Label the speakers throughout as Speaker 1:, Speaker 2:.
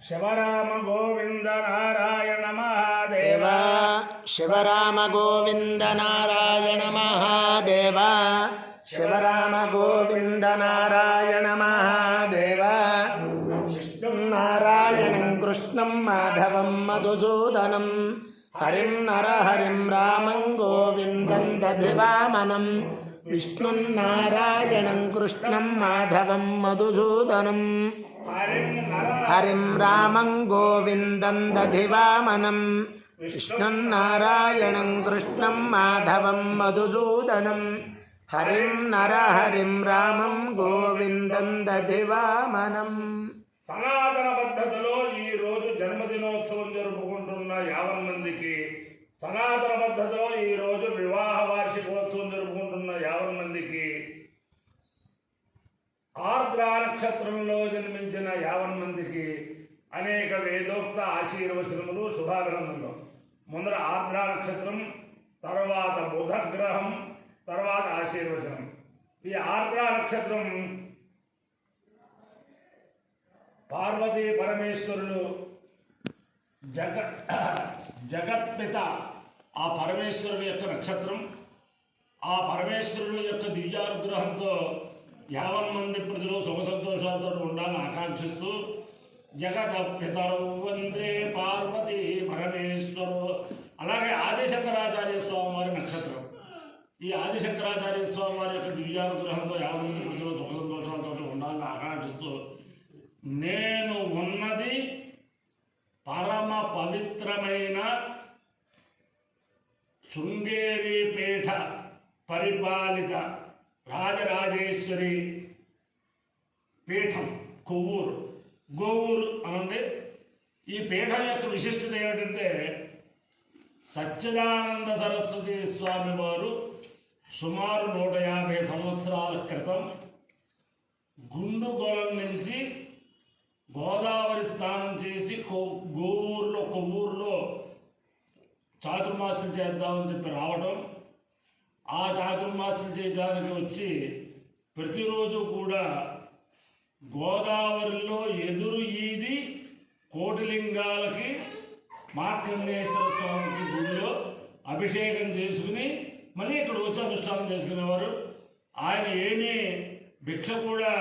Speaker 1: శివరామ గోవింద నారాయణ మహాదేవ
Speaker 2: శివరామ గోవింద నారాయణ మహాదేవ శివరామ గోవింద నారాయణ మహాదేవ నారాయణం కృష్ణం మాధవం మధుసూదనం హరిం నరహరిం రామం గోవిందం దధివామనం విష్ణున్నారాయణం కృష్ణం మాధవం మధుసూదనం హరిం రామం గోవిందం దధివామనం విష్ణున్నారాయణం కృష్ణం మాధవం మధుసూదనం హరిం నరహరిం రామం గోవిందం దధివామనం.
Speaker 1: సనాతన పద్ధతిలో ఈ రోజు జన్మదినోత్సవం జరుపుకుంటున్న 50 మందికి, సనాతన పద్ధతిలో ఈ రోజు వివాహ వార్షికోత్సవం జరుపుకుంటున్న 50 మందికి, ఆర్ద్రా నక్షత్రంలో జన్మించిన 50 మందికి అనేక వేదోక్త ఆశీర్వచనములు, శుభాభినందనలు. ముందర ఆర్ద్రా నక్షత్రం, తర్వాత బుధగ్రహం, తర్వాత ఆశీర్వచనం. ఈ ఆర్ద్రా నక్షత్రం పార్వతీ పరమేశ్వరులు జగత్పిత ఆ పరమేశ్వరుని యొక్క నక్షత్రం. ఆ పరమేశ్వరుని యొక్క దివ్యానుగ్రహంతో 50 మంది ప్రజలు సుఖ సంతోషాలతో ఉండాలని ఆకాంక్షిస్తూ జగత్పితరౌ వందే పార్వతీ పరమేశ్వరు. అలాగే ఆదిశంకరాచార్య స్వామి వారి నక్షత్రం. ఈ ఆదిశంకరాచార్య స్వామి వారి యొక్క దివ్యానుగ్రహంతో 50 మంది ప్రజలు సుఖ సంతోషాలతో ఉండాలని ఆకాంక్షిస్తూ నేను ఉన్నది పరమ పవిత్రమైన శృంగేరీపీఠ పరిపాలిత రాజరాజేశ్వరి పీఠం కొవ్వూరు, గోవూరు అనండి. ఈ పీఠం యొక్క విశిష్టత ఏమిటంటే సచ్చిదానంద సరస్వతి స్వామి వారు సుమారు 150 సంవత్సరాల క్రితం గుండుగొలం నుంచి గోదావరి స్నానం చేసి కొవ్వూరులో చాతుర్మాసం చేద్దామని చెప్పి రావడం, ఆ చాతుర్మాసం చేయడానికి వచ్చి ప్రతిరోజు కూడా గోదావరిలో ఎదురు ఈది కోటిలింగాలకి మార్కండేశ్వర స్వామికి గుడిలో అభిషేకం చేసుకుని మళ్ళీ ఇక్కడ వచ్చి అనుష్ఠానం చేసుకునేవారు. ఆయన ఏమీ భిక్ష కూడా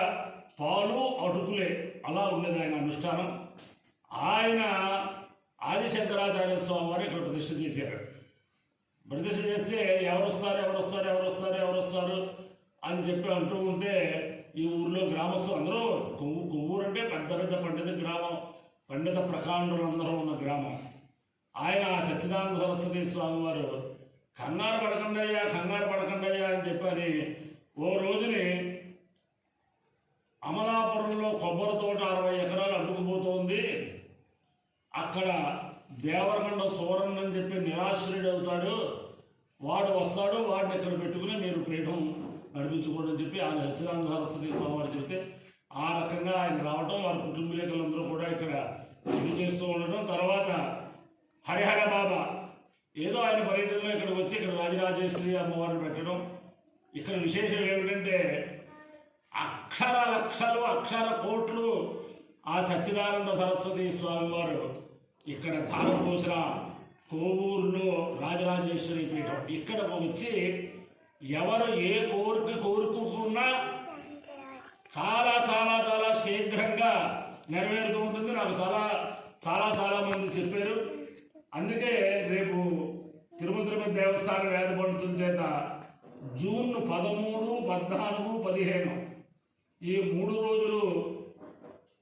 Speaker 1: పాలు అటుకులే అలా ఉండేది ఆయన అనుష్ఠానం. ఆయన ఆదిశంకరాచార్య స్వామి వారు ఇక్కడ ప్రతిష్ఠ చేశారు. ప్రతిష్ఠ చేస్తే ఎవరు వస్తారు అని చెప్పి అంటూ ఉంటే ఈ ఊర్లో గ్రామస్తులు అందరూ కొవ్వూరు అంటే పెద్ద పెద్ద పండిత గ్రామం, పండిత ప్రకాండులు అందరూ ఉన్న గ్రామం. ఆయన సచ్చిదానంద సరస్వతి స్వామి వారు కంగారు పడకండి అయ్యా అని చెప్పని ఓ రోజుని అమలాపురంలో కొబ్బరి తోట 60 ఎకరాలు అడ్డుకుపోతుంది, అక్కడ దేవరకొండ సూరన్ అని చెప్పి నిరాశ్రయుడు అవుతాడు, వాడు వస్తాడు, వాడిని ఇక్కడ పెట్టుకుని మీరు పీఠం నడిపించుకోండి అని చెప్పి ఆయన సచ్చిదానంద సరస్వతి స్వామి వారు చెప్తే ఆ రకంగా ఆయన రావటం, వారి కుటుంబీకులందరూ కూడా ఇక్కడ ఇది చేస్తూ ఉండటం. తర్వాత హరిహర బాబా ఏదో ఆయన పర్యటనలో ఇక్కడికి వచ్చి ఇక్కడ రాజరాజేశ్వరి అమ్మవారిని పెట్టడం. ఇక్కడ విశేషం ఏమిటంటే అక్షర లక్షలు అక్షర కోట్లు ఆ సచ్చిదానంద సరస్వతి స్వామి వారు ఇక్కడ ధారపోసిన కోవూరులో రాజరాజేశ్వరి పీఠం. ఇక్కడ వచ్చి ఎవరు ఏ కోరిక కోరుకున్నా చాలా చాలా చాలా శీఘ్రంగా నెరవేరుతూ ఉంటుంది. నాకు చాలా మంది చెప్పారు. అందుకే రేపు తిరుపతి దేవస్థానం వేద పండితుల చేత జూన్ 13, 14, 15 ఈ 3 రోజులు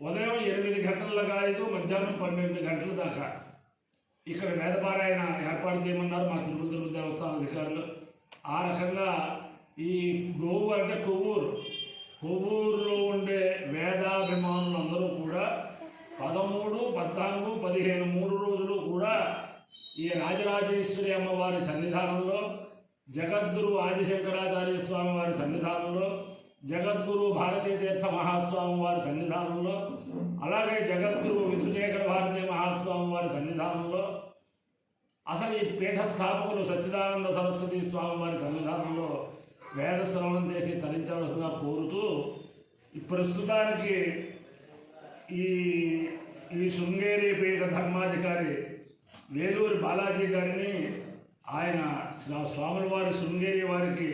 Speaker 1: ఉదయం 8 గంటలుగా 5 మధ్యాహ్నం 12 గంటల దాకా ఇక్కడ వేదపారాయణ ఏర్పాటు చేయమన్నారు మా తిరుపతి దేవస్థానం అధికారులు. ఆ రకంగా ఈ గోవు అంటే కొవ్వూరులో ఉండే వేదాభిమానులందరూ కూడా 13, 14, 15 3 రోజులు కూడా ఈ రాజరాజేశ్వరి అమ్మవారి సన్నిధానంలో, జగద్గురు ఆదిశంకరాచార్య స్వామి వారి సన్నిధానంలో, జగద్గురు భారతీతీర్థ మహాస్వామి వారి సన్నిధానంలో, అలాగే జగద్గురు విధుశేఖర భారతీ మహాస్వామి వారి సన్నిధానంలో, అసలు ఈ పీఠ స్థాపకులు సచ్చిదానంద సరస్వతి స్వామి వారి సన్నిధానంలో వేద శ్రవణం చేసి తరించవలసిందిగా కోరుతూ, ప్రస్తుతానికి ఈ శృంగేరి పీఠ ధర్మాధికారి వేలూరి బాలాజీ గారిని, ఆయన స్వాముల వారి శృంగేరి వారికి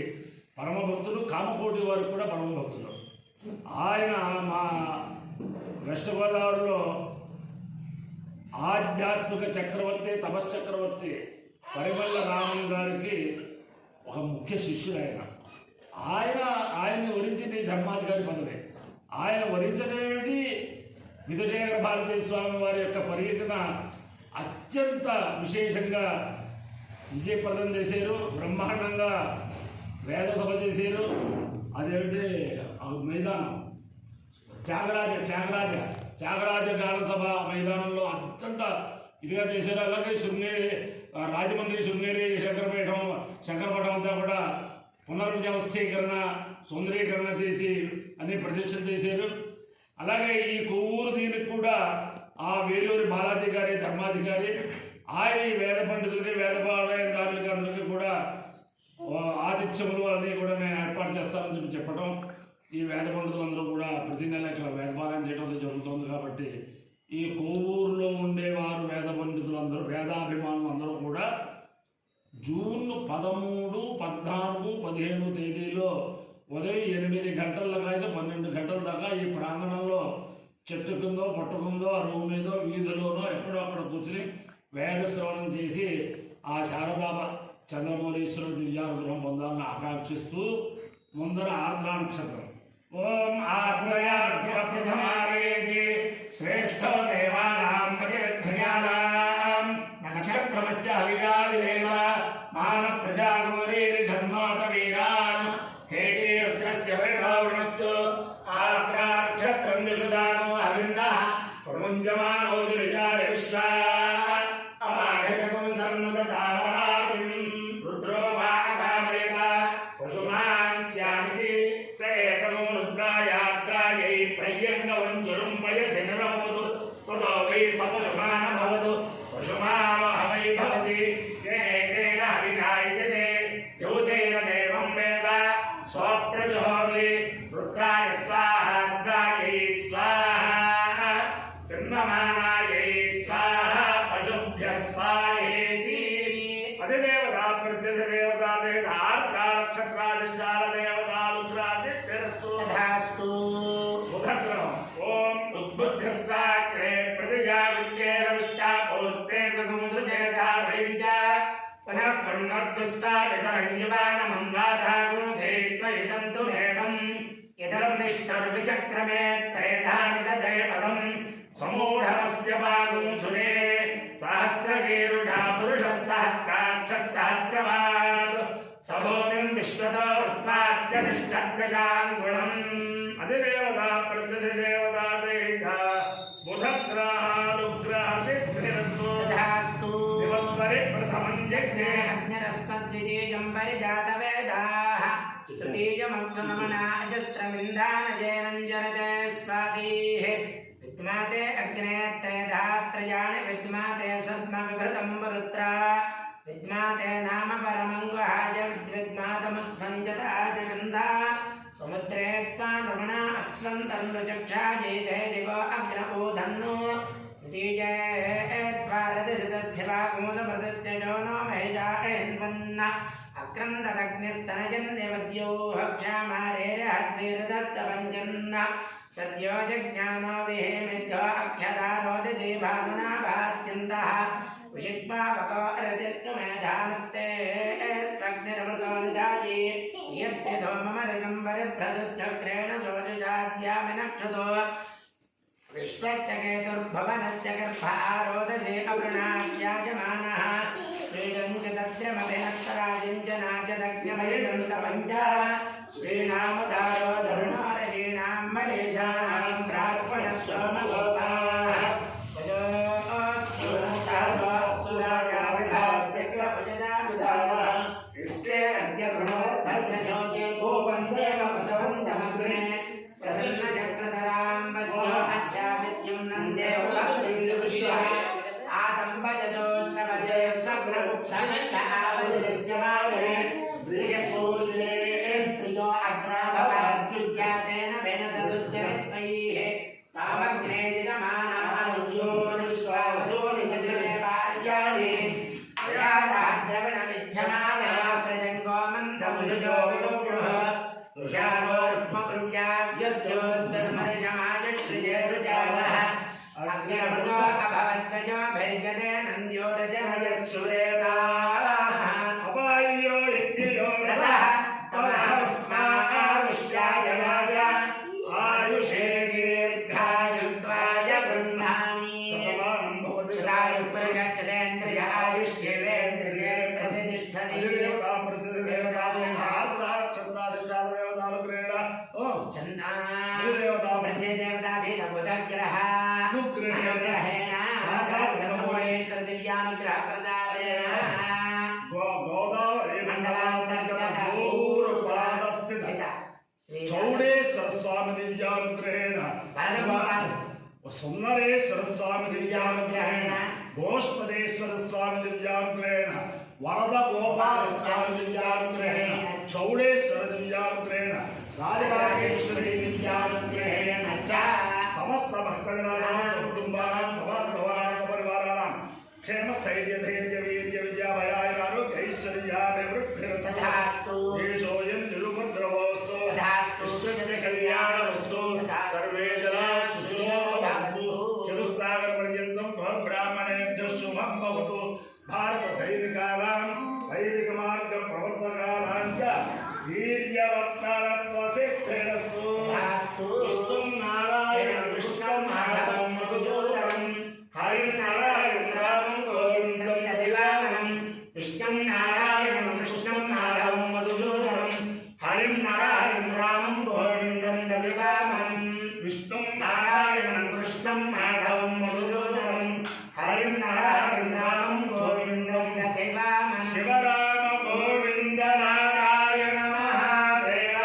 Speaker 1: పరమభక్తులు, కామకోటి వారికి కూడా పరమభక్తులు. ఆయన మా వెస్ట్ గోదావరిలో ఆధ్యాత్మిక చక్రవర్తి, తపశ్చక్రవర్తి పరిమళ రామన్ గారికి ఒక ముఖ్య శిష్యుడు. ఆయన్ని వరించింది ధర్మాధికారి పదవి. ఆయన వరించనేటి విధుశేఖర భారతీ స్వామి వారి యొక్క పర్యటన అత్యంత విశేషంగా విజయప్రదం చేశారు. బ్రహ్మాండంగా వేద సభ చేశారు. అదేమిటి మైదానం త్యాగరాజ గాన సభ మైదానంలో అత్యంత ఇదిగా చేశారు. అలాగే శృంగేరి, రాజమండ్రి శృంగేరి శంకరమఠం అంతా కూడా పునర్వ్యవస్థీకరణ, సుందరీకరణ చేసి అన్ని ప్రతిష్టలు చేశారు. అలాగే ఈ కొవ్వూరు దీనికి కూడా ఆ వేలూరి బాలాజీ గారి ధర్మాధికారి, ఆయన ఈ వేద పండితులకి, వేదపాలయందారులకి అందరికీ కూడా ఆతిథ్యములు అన్నీ కూడా నేను ఏర్పాటు చేస్తానని చెప్పడం, ఈ వేద పండితులందరూ కూడా ప్రతి నెల ఇక్కడ వేదపాలన చేయడం జరుగుతుంది. కాబట్టి ఈ కొవ్వూరులో ఉండేవారు వేద పండితులందరూ, వేదాభిమానులందరూ కూడా జూన్ 13, 14, 15 తేదీలో ఉదయం 8 గంటల దాకా 12 గంటల దాకా ఈ ప్రాంగణంలో చెట్టు కిందో, పట్టుకుందో, అరువు మీదో, వీధిలోనో ఎక్కడో అక్కడ కూర్చుని వేద శ్రవణం చేసి ఆ శారదా చంద్రమౌళీశ్వరుడు దివ్యానుగ్రహం పొందాలని ఆకాంక్షిస్తూ ముందర ఆర్ద్రా నక్షత్రం ఓం ఆర్ద్రయార్ద్రప్రథమారేతి శ్రేష్ఠో దేవానాం పతిర్భయానాం నక్షత్రమస్య హవిరాళిదేవ మాన ప్రజాగౌరీర్జన్మోత వీరాన్ హేటి రుద్రస్య వైభవృణత్తు ఆర్ద్రాక్షత్రం విషుదానో అభిన్నః ప్రముంజమానో దురిజాయ విశ్వా అమాఘటకం సన్నుతామరాతిం రుద్రో వాకామయత పశుమాన్ స్యామితి సేతమో రుద్రాయాత్రాయై ప్రయ్యంగవం చురుం పయసి నిరమవదు తతో వై సపశుమాన భవతు పశుమానో హవై భవతి ఏతేన హవిషాయతే యోతేన దేవం వేద సోత్రజోహి రుద్రాయ స్వాహ రుద్రాయై స్వాహ జన్మమానాయై స్వాహ పశుభ్యః స్వాహేతి. అధిదేవతా ప్రత్యధిదేవతా దేవతా నక్షత్రాధిష్టాన దేవతా రుద్రాదిత్యరస్తు తథాస్తు. ముఖద్రవం ఓం ఉద్బుద్ధస్వాక్రే ప్రతిజాయుజ్యేన విష్టాపౌత్రే సముద్రచేతాభళించ పునః కర్ణర్దుస్తా వితరంజువానమన్వాధాగుం సేత్వయిదంతు మేధం ఇదరం విష్ణుర్విచక్రమే త్రేధాని తదే పదం సమూఢమస్య పాదం సురే సహస్రజీరుషా పురుషः సహస్రాక్షः సహస్రవాద్ సభూమిం విశ్వతో ఉత్పాద్యతిష్ఠద్గజాంగుణం. అధిదేవతా ప్రతిదేవతా సహిత బుధగ్రహానుగ్రహ సిద్ధిరస్తు తథాస్తు. దివస్వరి ప్రథమం యజ్ఞే అగ్నిరస్మద్వితీయం పరిజాతవేదాః తృతీయమక్షమనాజస్త్రమిందానజేనంజరతే స్వాదీః విద్మాతే అగ్నే త్రేధాత్రయాణి విద్మాతే సద్మవిభృతం వరుత్రా విద్మాతే నామ పరమంగుహాయ విద్విద్మాతముత్సంజతాయ గంధా సముద్రే త్వానుగుణ అక్స్వంతందుచక్షాజైతే దివో అగ్న ఊధన్ను తృతీయే ద్వారదశితస్థివాగోసమృతత్యజో నో మహిషాయన్వన్న అక్రందదగ్నిస్తనజన్యవద్యోః క్షామారేరహద్వీరదత్తపంచన్న సద్యో జజ్ఞానో విహేమిద్యో అక్షదారోదజీ భానునా భాత్యంతః విషిక్పావకో రతిర్తుమేధామత్తే స్వగ్నిరమృతో నిదాయీ యత్తిదో మమ రిగం పరిభ్రదుచక్రేణ శోషిషాద్యామినక్షతో విశ్వచ్చకేతుర్భవనశ్చ గర్భారోదజే అవృణాత్యాజమానః శ్రీదం చ తత్రమభినస్తరాజిం చ నాచదగ్న్యమయుదంతపంచ శ్రీనామదారో ధరుణారజే
Speaker 2: भद्रशोचे गोपन्देव कृतवन्तमग्ने प्रसन्नचक्रधरां वस्यो अध्यामित्युं नन्देव भक्तिन्दुविश्वः आतम्बजोष्णवजे स्वग्रमुक्षावजस्य वागरे प्रियसूर्ये प्रियो अग्राभवद्युज्ञातेन वेनतदुच्चरित्मैः तावग्ने यजमानायुज्यो विश्वावसूरिजले पार्याणि द्रवणमिच्छमाना प्रजङ्गो मन्दमुषजो विमुग्रुः तुषारोर्मकुर्याव्यद्योद्धर्मर्षमाजश्रिये रुजालः अग्निर्मृतो अभवद्वजो भैर्यते नन्द्यो रजनयत्सुरेताः अपायो यज्ञयो रसः तमहस्माविश्यायणाय आयुषे दीर्घायुत्वाय गृह्णामि सदायुप्रजट्यतेन्द्रिय आयुष्येवेन्द्रिये प्रतिष्ठति
Speaker 1: चौडेश्वर स्वामी दिव्यानुग्रहेण सुंदरेश्वर स्वामी दिव्यानुग्रहेण गोष्पदेश्वर स्वामी दिव्यानुग्रहेण वरद गोपाल स्वामी दिव्यानुग्रहेण चौडेश्वर दिव्यानुग्रहेण राजराजेश्वरी दिव्यानुग्रहेण च समस्त भक्तजनानां कुटुंबानां समाजभवानां परिवाराणां क्षेम स्थैर्य धैर्य वीर्य विजय भयाय आरोग्य ऐश्वर्याभिवृद्धिरस्तु देशोऽयं निरुपद्रवोऽस्तु विश्वस्य कल्याणमस्तु सर्वे जनाः सुखिनो भवन्तु चतुस्सागरपर्यन्तं ब्राह्मणेभ्यः शुभं भवतु भारत सैनिकानां वैदिकमार्ग प्रवर्तकानां च वीर्यवत्तारत्वसिद्धिरस्तु विष्णुं नारायणं कृष्णं माधवं मधुसूदनं हरिं नारायणं रामं गोविन्दं दधिवामनं विष्णुं नारायणं कृष्णं माधवं मधुसूदनं हरिं नारायणं रामं गोविन्दं दधिवामनं विष्णुं नारायणं कृष्णं माधवं मधुसूदनं हरिं नारायणं रामं गोविन्दं दधिवामनं शिवराम गोविन्द नारायण महादेव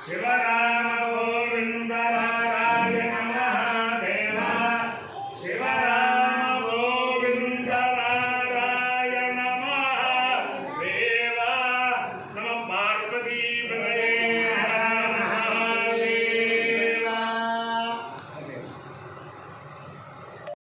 Speaker 1: शिवराम गोविन्द नारायण महादेव शिवराम गोविन्द नारायण महादेव नमः पार्वती